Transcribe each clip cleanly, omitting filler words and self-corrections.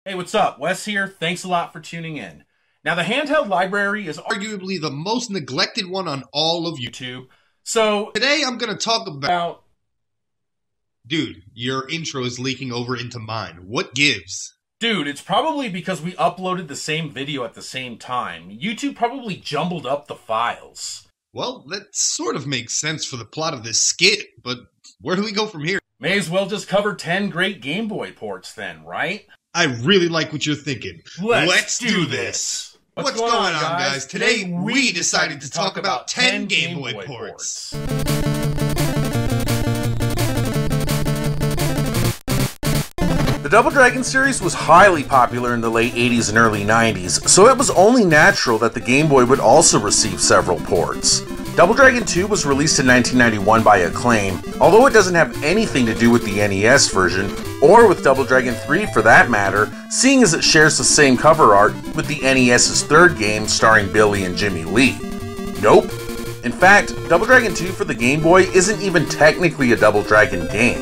Hey, what's up? Wes here. Thanks a lot for tuning in. Now, the handheld library is Arguably the most neglected one on all of YouTube. So, today I'm going to talk about... Dude, your intro is leaking over into mine. What gives? Dude, it's probably because we uploaded the same video at the same time. YouTube probably jumbled up the files. Well, that sort of makes sense for the plot of this skit, but where do we go from here? May as well just cover 10 great Game Boy ports then, right? I really like what you're thinking. Let's do this! What's going on, guys? Today we decided to talk about 10 Game Boy ports. The Double Dragon series was highly popular in the late 80s and early 90s, so it was only natural that the Game Boy would also receive several ports. Double Dragon 2 was released in 1991 by Acclaim, although it doesn't have anything to do with the NES version, or with Double Dragon 3 for that matter, seeing as it shares the same cover art with the NES's third game starring Billy and Jimmy Lee. Nope. In fact, Double Dragon 2 for the Game Boy isn't even technically a Double Dragon game.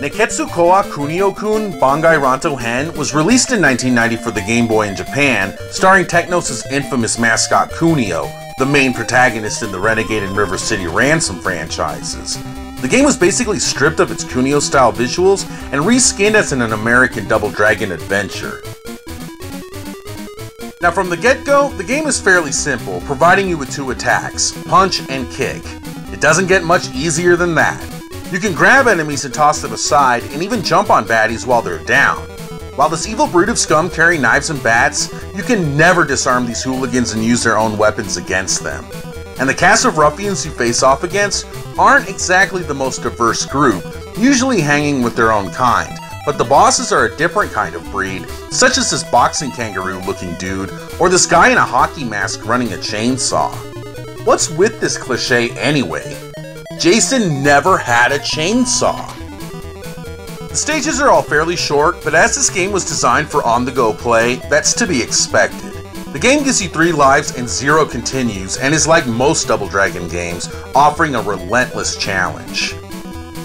Nekketsu Koa Kunio-kun Bangai Ranto Hen was released in 1990 for the Game Boy in Japan, starring Technos' infamous mascot Kunio, the main protagonist in the Renegade and River City Ransom franchises. The game was basically stripped of its Kunio-style visuals and reskinned as an American Double Dragon adventure. Now from the get-go, the game is fairly simple, providing you with two attacks, punch and kick. It doesn't get much easier than that. You can grab enemies and toss them aside, and even jump on baddies while they're down. While this evil brood of scum carry knives and bats, you can never disarm these hooligans and use their own weapons against them. And the cast of ruffians you face off against aren't exactly the most diverse group, usually hanging with their own kind, but the bosses are a different kind of breed, such as this boxing kangaroo looking dude, or this guy in a hockey mask running a chainsaw. What's with this cliche anyway? Jason never had a chainsaw. The stages are all fairly short, but as this game was designed for on-the-go play, that's to be expected. The game gives you 3 lives and 0 continues, and is like most Double Dragon games, offering a relentless challenge.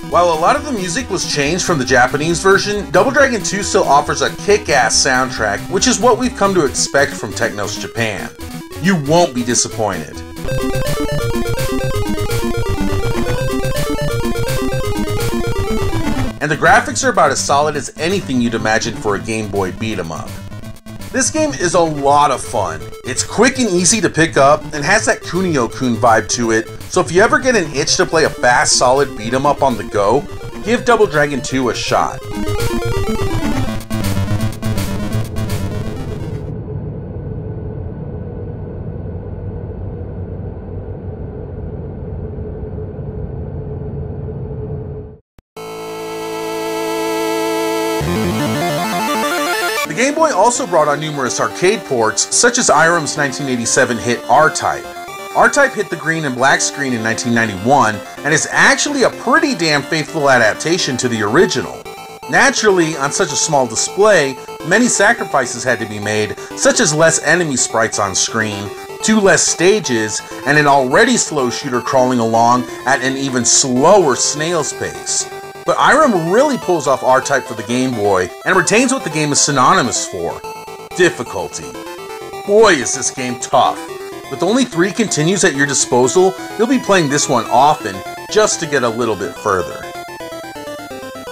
While a lot of the music was changed from the Japanese version, Double Dragon 2 still offers a kick-ass soundtrack, which is what we've come to expect from Technos Japan. You won't be disappointed. And the graphics are about as solid as anything you'd imagine for a Game Boy beat-em-up. This game is a lot of fun. It's quick and easy to pick up, and has that Kunio-kun vibe to it, so if you ever get an itch to play a fast, solid beat-em-up on the go, give Double Dragon 2 a shot. The Game Boy also brought on numerous arcade ports, such as Irem's 1987 hit R-Type. R-Type hit the green and black screen in 1991, and is actually a pretty damn faithful adaptation to the original. Naturally, on such a small display, many sacrifices had to be made, such as less enemy sprites on screen, 2 less stages, and an already slow shooter crawling along at an even slower snail's pace. But Irem really pulls off R-Type for the Game Boy, and retains what the game is synonymous for: difficulty. Boy, is this game tough. With only 3 continues at your disposal, you'll be playing this one often, just to get a little bit further.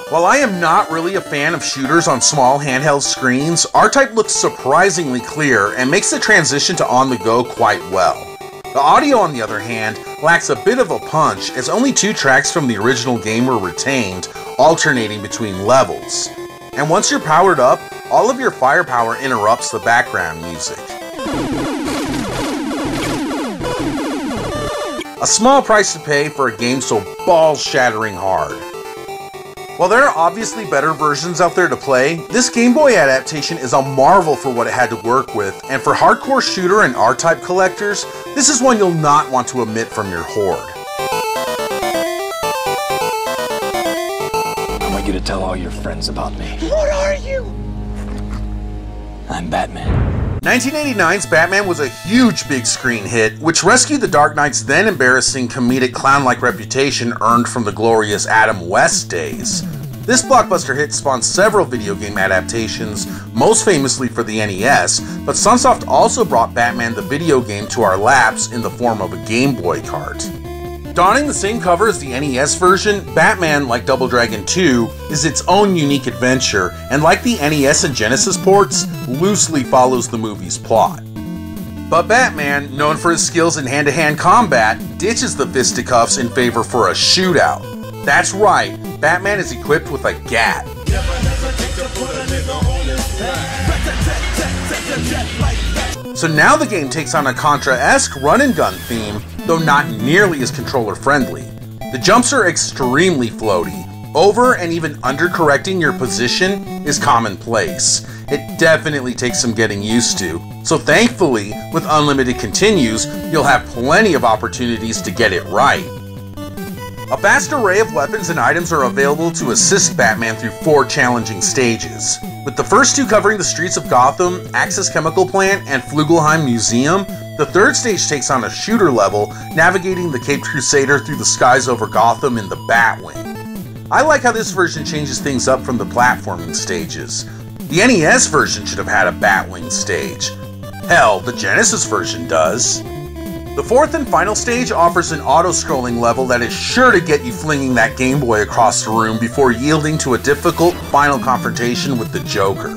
While I am not really a fan of shooters on small handheld screens, R-Type looks surprisingly clear, and makes the transition to on-the-go quite well. The audio, on the other hand, lacks a bit of a punch, as only 2 tracks from the original game were retained, alternating between levels. And once you're powered up, all of your firepower interrupts the background music. A small price to pay for a game so balls-shattering hard. While there are obviously better versions out there to play, this Game Boy adaptation is a marvel for what it had to work with, and for hardcore shooter and R-Type collectors, this is one you'll not want to omit from your hoard. I want you to tell all your friends about me. What are you? I'm Batman. 1989's Batman was a huge big screen hit, which rescued the Dark Knight's then embarrassing comedic clown-like reputation earned from the glorious Adam West days. This blockbuster hit spawned several video game adaptations, most famously for the NES, but Sunsoft also brought Batman the video game to our laps in the form of a Game Boy cart. Donning the same cover as the NES version, Batman, like Double Dragon 2, is its own unique adventure, and like the NES and Genesis ports, loosely follows the movie's plot. But Batman, known for his skills in hand-to-hand combat, ditches the fisticuffs in favor for a shootout. That's right, Batman is equipped with a gat. So now the game takes on a Contra-esque run-and-gun theme, though not nearly as controller-friendly. The jumps are extremely floaty. Over and even under-correcting your position is commonplace. It definitely takes some getting used to, so thankfully, with unlimited continues, you'll have plenty of opportunities to get it right. A vast array of weapons and items are available to assist Batman through 4 challenging stages. With the first 2 covering the streets of Gotham, Axis Chemical Plant, and Flugelheim Museum, the 3rd stage takes on a shooter level, navigating the Caped Crusader through the skies over Gotham in the Batwing. I like how this version changes things up from the platforming stages. The NES version should have had a Batwing stage. Hell, the Genesis version does. The 4th and final stage offers an auto-scrolling level that is sure to get you flinging that Game Boy across the room before yielding to a difficult final confrontation with the Joker.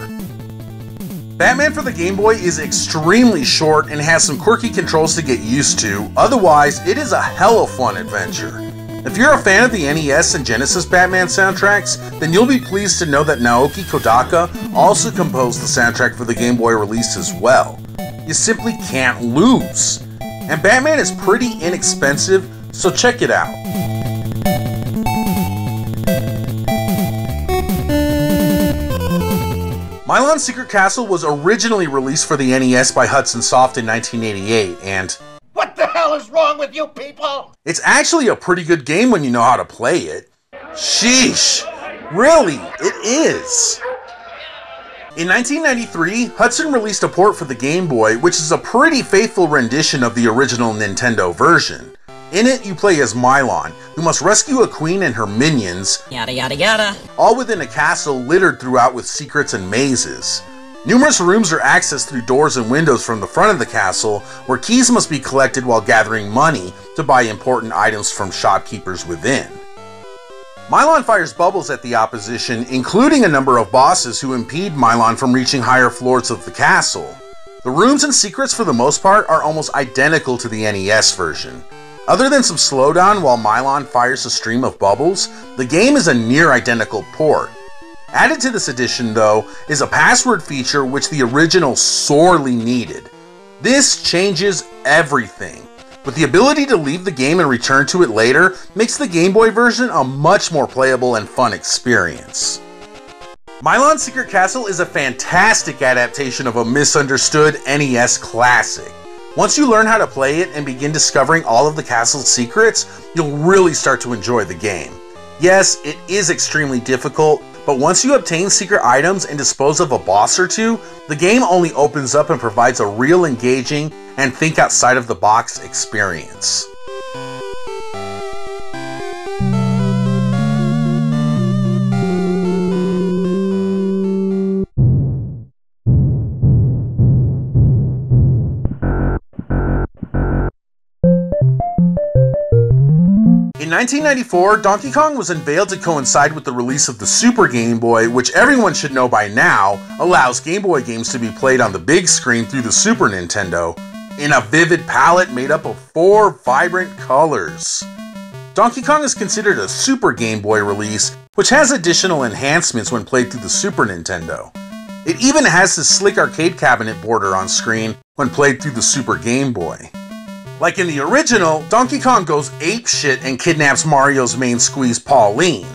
Batman for the Game Boy is extremely short and has some quirky controls to get used to, otherwise it is a hella fun adventure. If you're a fan of the NES and Genesis Batman soundtracks, then you'll be pleased to know that Naoki Kodaka also composed the soundtrack for the Game Boy release as well. You simply can't lose. And Batman is pretty inexpensive, so check it out. Milon's Secret Castle was originally released for the NES by Hudson Soft in 1988, and what the hell is wrong with you people? It's actually a pretty good game when you know how to play it. Sheesh! Really, it is! In 1993, Hudson released a port for the Game Boy, which is a pretty faithful rendition of the original Nintendo version. In it, you play as Milon, who must rescue a queen and her minions, yada yada yada, all within a castle littered throughout with secrets and mazes. Numerous rooms are accessed through doors and windows from the front of the castle, where keys must be collected while gathering money to buy important items from shopkeepers within. Milon fires bubbles at the opposition, including a number of bosses who impede Milon from reaching higher floors of the castle. The rooms and secrets for the most part are almost identical to the NES version. Other than some slowdown while Milon fires a stream of bubbles, the game is a near identical port. Added to this edition, though, is a password feature which the original sorely needed. This changes everything. With the ability to leave the game and return to it later, makes the Game Boy version a much more playable and fun experience. Milon's Secret Castle is a fantastic adaptation of a misunderstood NES classic. Once you learn how to play it and begin discovering all of the castle's secrets, you'll really start to enjoy the game. Yes, it is extremely difficult, but once you obtain secret items and dispose of a boss or two, the game only opens up and provides a real engaging and think outside of the box experience. In 1994, Donkey Kong was unveiled to coincide with the release of the Super Game Boy, which everyone should know by now allows Game Boy games to be played on the big screen through the Super Nintendo, in a vivid palette made up of 4 vibrant colors. Donkey Kong is considered a Super Game Boy release, which has additional enhancements when played through the Super Nintendo. It even has the slick arcade cabinet border on screen when played through the Super Game Boy. Like in the original, Donkey Kong goes apeshit and kidnaps Mario's main squeeze, Pauline.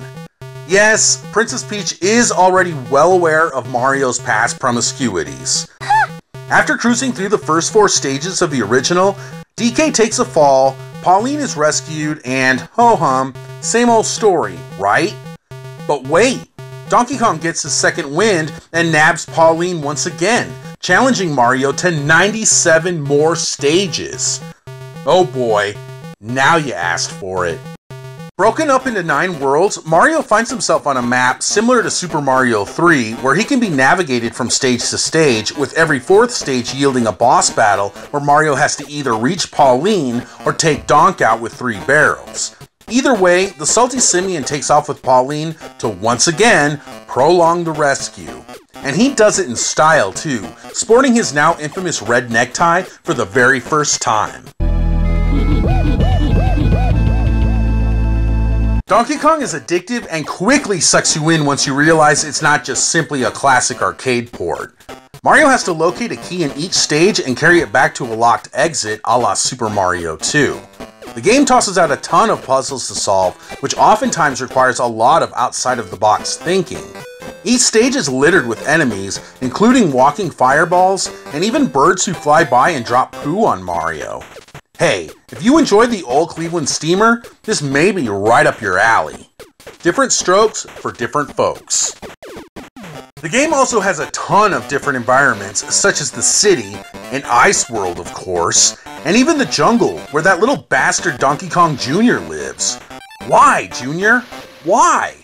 Yes, Princess Peach is already well aware of Mario's past promiscuities. After cruising through the first 4 stages of the original, DK takes a fall, Pauline is rescued, and ho-hum, same old story, right? But wait, Donkey Kong gets his second wind and nabs Pauline once again, challenging Mario to 97 more stages. Oh boy, now you asked for it. Broken up into 9 worlds, Mario finds himself on a map similar to Super Mario 3, where he can be navigated from stage to stage, with every 4th stage yielding a boss battle where Mario has to either reach Pauline or take Donk out with 3 barrels. Either way, the Salty Simian takes off with Pauline to once again prolong the rescue. And he does it in style too, sporting his now infamous red necktie for the very first time. Donkey Kong is addictive and quickly sucks you in once you realize it's not just simply a classic arcade port. Mario has to locate a key in each stage and carry it back to a locked exit a la Super Mario 2. The game tosses out a ton of puzzles to solve, which oftentimes requires a lot of outside-of-the-box thinking. Each stage is littered with enemies, including walking fireballs, and even birds who fly by and drop poo on Mario. Hey, if you enjoyed the old Cleveland Steamer, this may be right up your alley. Different strokes for different folks. The game also has a ton of different environments, such as the city, an ice world of course, and even the jungle, where that little bastard Donkey Kong Jr. lives. Why, Jr.? Why?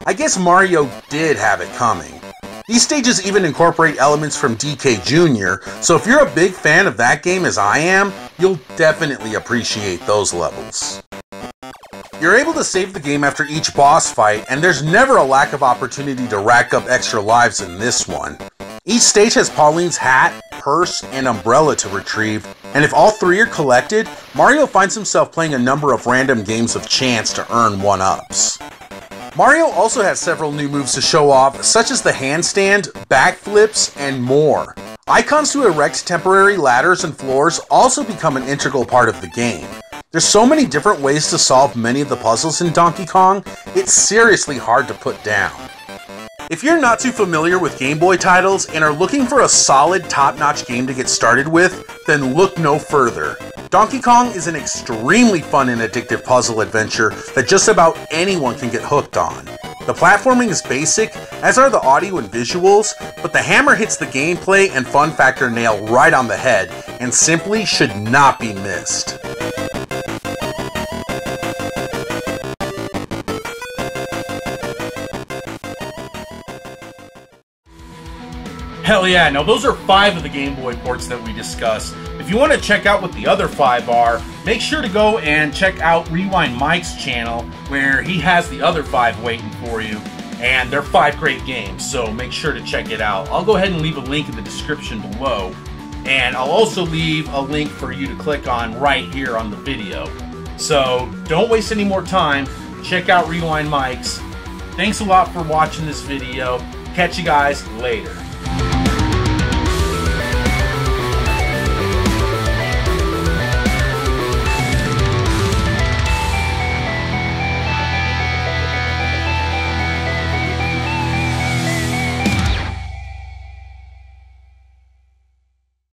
I guess Mario did have it coming. These stages even incorporate elements from DK Jr., so if you're a big fan of that game as I am, you'll definitely appreciate those levels. You're able to save the game after each boss fight, and there's never a lack of opportunity to rack up extra lives in this one. Each stage has Pauline's hat, purse, and umbrella to retrieve, and if all 3 are collected, Mario finds himself playing a number of random games of chance to earn 1-ups. Mario also has several new moves to show off, such as the handstand, backflips, and more. Icons to erect temporary ladders and floors also become an integral part of the game. There's so many different ways to solve many of the puzzles in Donkey Kong, it's seriously hard to put down. If you're not too familiar with Game Boy titles and are looking for a solid, top-notch game to get started with, then look no further. Donkey Kong is an extremely fun and addictive puzzle adventure that just about anyone can get hooked on. The platforming is basic, as are the audio and visuals, but the hammer hits the gameplay and fun factor nail right on the head, and simply should not be missed. Hell yeah, now those are 5 of the Game Boy ports that we discussed. If you want to check out what the other 5 are, make sure to go and check out Rewind Mike's channel, where he has the other 5 waiting for you. And they're 5 great games, so make sure to check it out. I'll go ahead and leave a link in the description below, and I'll also leave a link for you to click on right here on the video. So don't waste any more time, check out Rewind Mike's. Thanks a lot for watching this video. Catch you guys later.